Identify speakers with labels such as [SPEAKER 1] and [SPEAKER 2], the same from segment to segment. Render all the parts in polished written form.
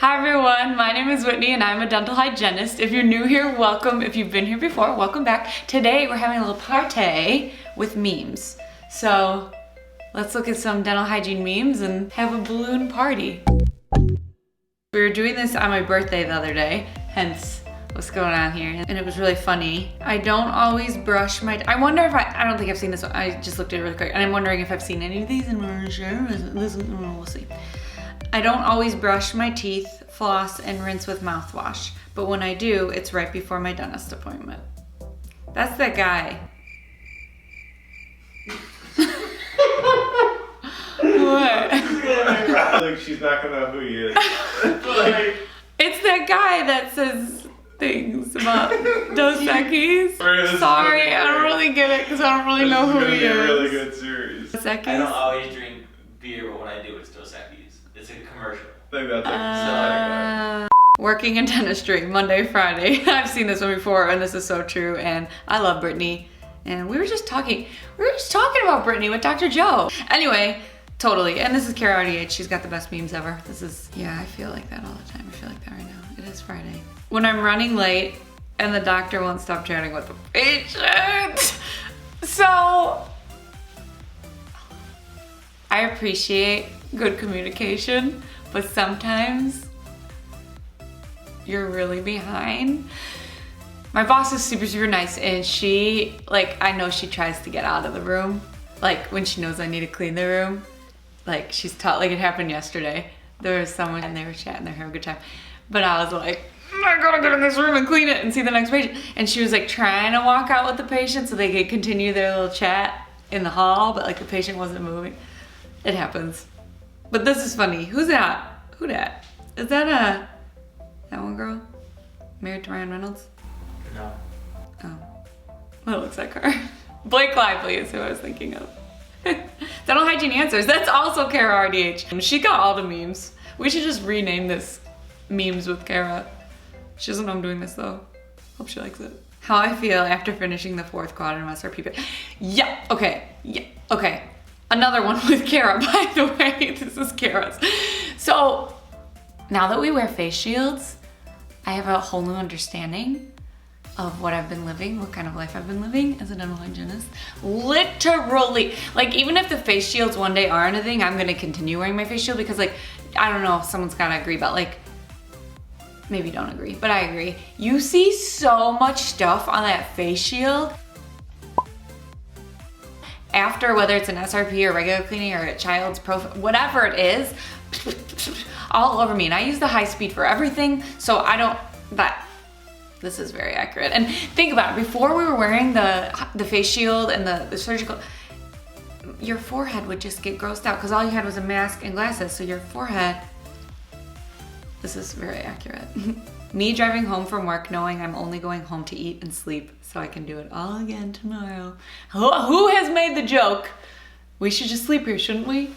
[SPEAKER 1] Hi everyone, my name is Whitney and I'm a dental hygienist. If you're new here, welcome. If you've been here before, welcome back. Today we're having a little party with memes. So let's look at some dental hygiene memes and have a balloon party. We were doing this on my birthday the other day, hence what's going on here, and it was really funny. I don't always brush my, I wonder if I don't think I've seen this one. I just looked at it really quick and I'm wondering if I've seen any of these and we're sure, we'll see. I don't always brush my teeth, floss, and rinse with mouthwash, but when I do, it's right before my dentist appointment. That's that guy. What?
[SPEAKER 2] Like she's not gonna know who he is.
[SPEAKER 1] It's that guy that says things about Dos Equis. Sorry, I don't really get it because I don't really know who he is.
[SPEAKER 2] It's gonna be a really good series.
[SPEAKER 1] Dos Equis?
[SPEAKER 3] I don't always drink beer, but when I do, it's Dos Equis. It's a commercial.
[SPEAKER 2] I think that's
[SPEAKER 1] Working in dentistry, Monday, Friday. I've seen this one before and this is so true, and I love Brittany. And we were just talking about Brittany with Dr. Joe. Anyway, totally. And this is Kara RDH. She's got the best memes ever. This is, yeah, I feel like that all the time. I feel like that right now. It is Friday. When I'm running late and the doctor won't stop chatting with the patient. So, I appreciate good communication, but sometimes you're really behind. My boss is super, super nice, and she, like, I know she tries to get out of the room. Like, when she knows I need to clean the room. Like, she's taught, like, it happened yesterday. There was someone, and they were chatting, they were having a good time. But I was like, I gotta get in this room and clean it and see the next patient. And she was, like, trying to walk out with the patient so they could continue their little chat in the hall, but, like, the patient wasn't moving. It happens. But this is funny. Who's that? Who that? Is that that one girl? Married to Ryan Reynolds?
[SPEAKER 3] No.
[SPEAKER 1] Oh. Well, it looks like her. Blake Lively is who I was thinking of. Dental Hygiene Answers. That's also Kara RDH. She got all the memes. We should just rename this Memes with Kara. She doesn't know I'm doing this though. Hope she likes it. How I feel after finishing the 4th quadrant of SRP. Yeah, okay. Yeah, okay. Another one with Kara, by the way. This is Kara's. So, now that we wear face shields, I have a whole new understanding of what I've been living, what kind of life I've been living as a dental hygienist. Literally. Like, even if the face shields one day aren't a thing, I'm gonna continue wearing my face shield because, like, I don't know, someone's gotta agree, but, like, maybe don't agree, but I agree. You see so much stuff on that face shield. After, whether it's an SRP or regular cleaning or a child's profile, whatever it is, all over me. And I use the high speed for everything, so I don't, this is very accurate. And think about it, before we were wearing the face shield and the surgical, your forehead would just get grossed out because all you had was a mask and glasses, so your forehead, this is very accurate. Me driving home from work knowing I'm only going home to eat and sleep so I can do it all again tomorrow. Who has made the joke? We should just sleep here, shouldn't we?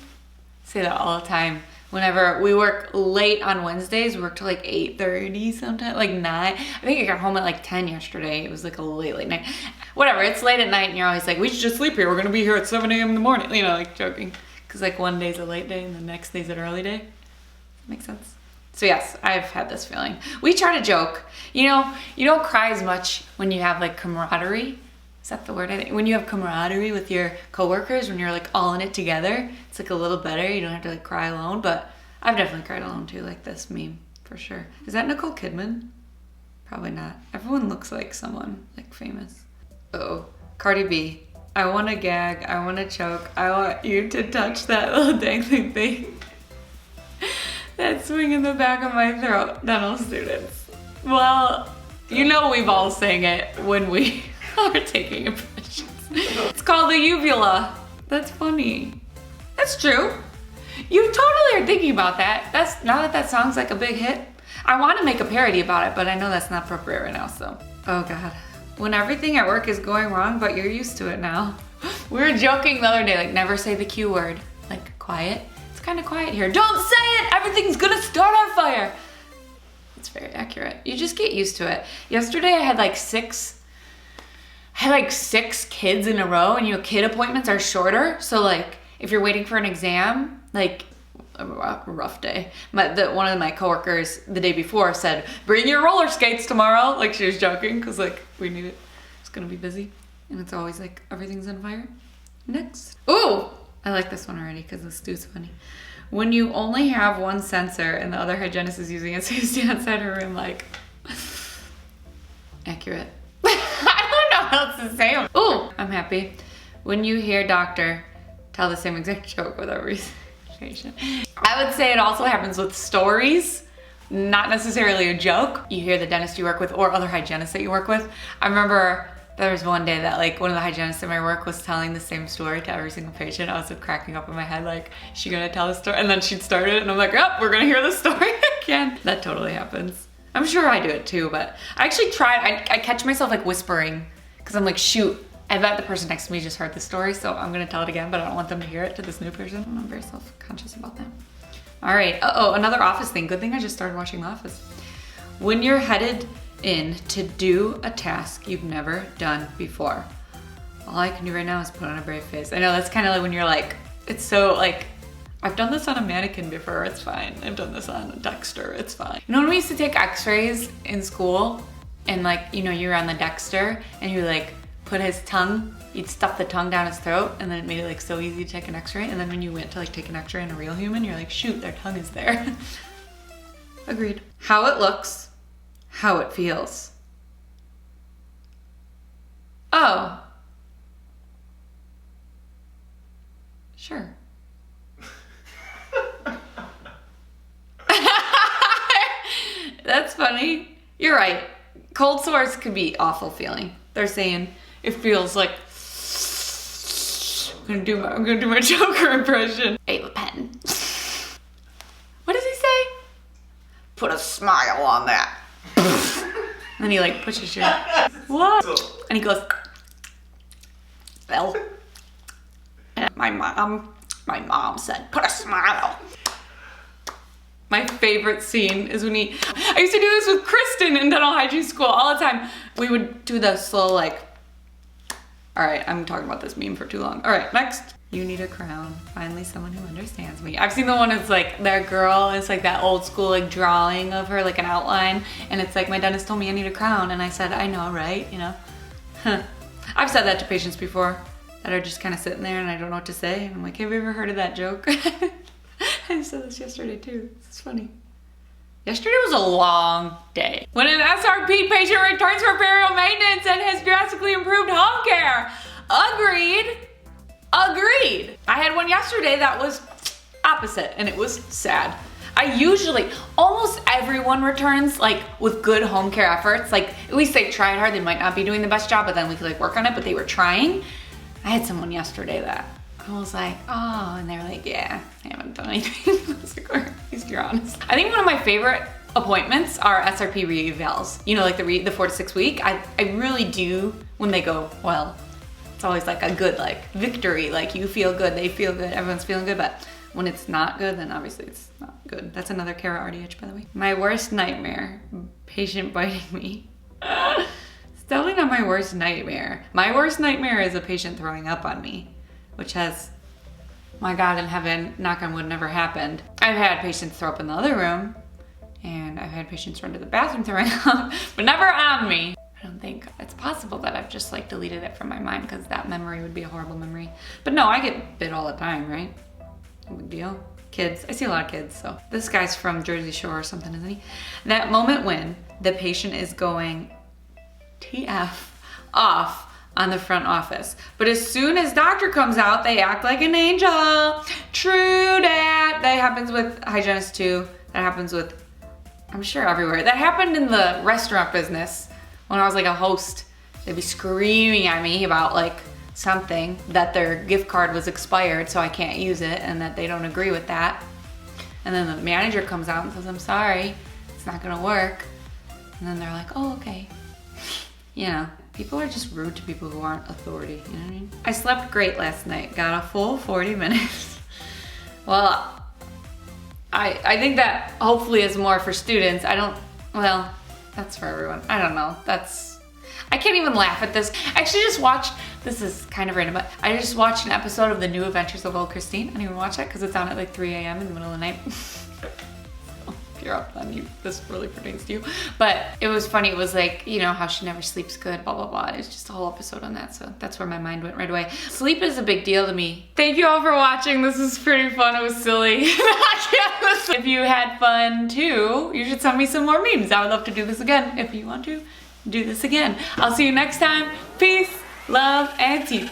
[SPEAKER 1] Say that all the time. Whenever we work late on Wednesdays, we work till like 8:30 sometimes, like 9. I think I got home at like 10 yesterday. It was like a late night. Whatever, it's late at night and you're always like, we should just sleep here. We're gonna be here at 7 a.m. in the morning. You know, like joking. Cause like one day's a late day and the next day's an early day. Makes sense? So yes, I've had this feeling. We try to joke. You know, you don't cry as much when you have like camaraderie. Is that the word I think? When you have camaraderie with your coworkers, when you're like all in it together, it's like a little better. You don't have to like cry alone, but I've definitely cried alone too, like this meme, for sure. Is that Nicole Kidman? Probably not. Everyone looks like someone like famous. Uh-oh, Cardi B. I want to gag, I want to choke, I want you to touch that little dangling thing. That swing in the back of my throat, dental students. Well, you know we've all sang it when we are taking impressions. It's called the uvula. That's funny. That's true. You totally are thinking about that. That's now that song's like a big hit. I want to make a parody about it, but I know that's not appropriate right now, so. Oh God. When everything at work is going wrong, but you're used to it now. We were joking the other day, like never say the Q word. Like quiet. It's kind of quiet here. Don't say it! Everything's gonna start on fire! It's very accurate. You just get used to it. Yesterday I had like six kids in a row, and you know, kid appointments are shorter. So like if you're waiting for an exam, like a rough day. One of my coworkers the day before said, bring your roller skates tomorrow. Like she was joking because like we need it. It's gonna be busy. And it's always like everything's on fire. Next. Ooh, I like this one already because this dude's funny. When you only have one sensor and the other hygienist is using it, so you stand outside her room like, accurate. I don't know how else to say. Ooh, I'm happy. When you hear doctor tell the same exact joke with every patient. I would say it also happens with stories, not necessarily a joke. You hear the dentist you work with or other hygienists that you work with. I remember there was one day that like one of the hygienists at my work was telling the same story to every single patient. I was like cracking up in my head like, is she gonna tell the story? And then she'd start it and I'm like, oh, we're gonna hear the story again. That totally happens. I'm sure I do it too, but I actually tried, I catch myself like whispering because I'm like, shoot, I bet the person next to me just heard the story, so I'm gonna tell it again, but I don't want them to hear it to this new person. I'm very self-conscious about that. All right, another office thing. Good thing I just started watching The Office. When you're headed in to do a task you've never done before, all I can do right now is put on a brave face. I know that's kind of like when you're like, it's so like, I've done this on a mannequin before, it's fine. I've done this on a Dexter, it's fine. You know when we used to take x-rays in school and like, you know, you're on the Dexter and you like put his tongue, you'd stuff the tongue down his throat and then it made it like so easy to take an x-ray. And then when you went to like take an x-ray on a real human, you're like, shoot, their tongue is there. Agreed. How it looks, how it feels. Oh. Sure. That's funny. You're right. Cold sores could be awful feeling. They're saying it feels like I'm gonna do my Joker impression. Ava Penn. What does he say? Put a smile on that. And he like pushes your what? And he goes, well, my mom said, put a smile. My favorite scene is when I used to do this with Kristen in dental hygiene school all the time. We would do the slow like, all right, I'm talking about this meme for too long. All right, next. You need a crown. Finally someone who understands me. I've seen the one that's like, that girl, it's like that old school like drawing of her, like an outline. And it's like, my dentist told me I need a crown. And I said, I know, right? You know? Huh. I've said that to patients before that are just kind of sitting there and I don't know what to say. And I'm like, have you ever heard of that joke? I said this yesterday too. It's funny. Yesterday was a long day. When an SRP patient returns for PERIO maintenance and has drastically improved home care. Agreed. Agreed. I had one yesterday that was opposite and it was sad. Almost everyone returns like with good home care efforts. Like at least they tried hard. They might not be doing the best job, but then we could like work on it, but they were trying. I had someone yesterday that I was like, oh, and they were like, yeah, I haven't done anything. I was like, at least you're honest. I think one of my favorite appointments are SRP re-evals. You know, like the 4 to 6 week. I really do when they go well. It's always like a good like victory. Like you feel good, they feel good, everyone's feeling good. But when it's not good, then obviously it's not good. That's another Kara RDH, by the way. My worst nightmare, patient biting me. It's definitely not my worst nightmare. My worst nightmare is a patient throwing up on me, which has, my God in heaven, knock on wood, never happened. I've had patients throw up in the other room, and I've had patients run to the bathroom throwing up, but never on me. I don't think it's possible that I've just like deleted it from my mind because that memory would be a horrible memory. But no, I get bit all the time, right? No big deal. Kids, I see a lot of kids, so. This guy's from Jersey Shore or something, isn't he? That moment when the patient is going TF off on the front office. But as soon as doctor comes out, they act like an angel. True dat. That happens with hygienists too. That happens with, I'm sure everywhere. That happened in the restaurant business when I was like a host. They'd be screaming at me about like something, that their gift card was expired so I can't use it and that they don't agree with that. And then the manager comes out and says, I'm sorry, it's not gonna work. And then they're like, oh, okay. You know, people are just rude to people who aren't authority, you know what I mean? I slept great last night, got a full 40 minutes. Well, I think that hopefully is more for students. Well, that's for everyone. I don't know, I can't even laugh at this. I actually just watched, this is kind of random, but I just watched an episode of The New Adventures of Old Christine. I didn't even watch that because it's on at like 3 a.m. in the middle of the night. If you're up, then this really pertains to you. But it was funny. It was like, you know, how she never sleeps good, blah, blah, blah. It's just a whole episode on that. So that's where my mind went right away. Sleep is a big deal to me. Thank you all for watching. This was pretty fun. It was silly. If you had fun too, you should send me some more memes. I would love to do this again. If you want to do this again. I'll see you next time. Peace, love, and tea.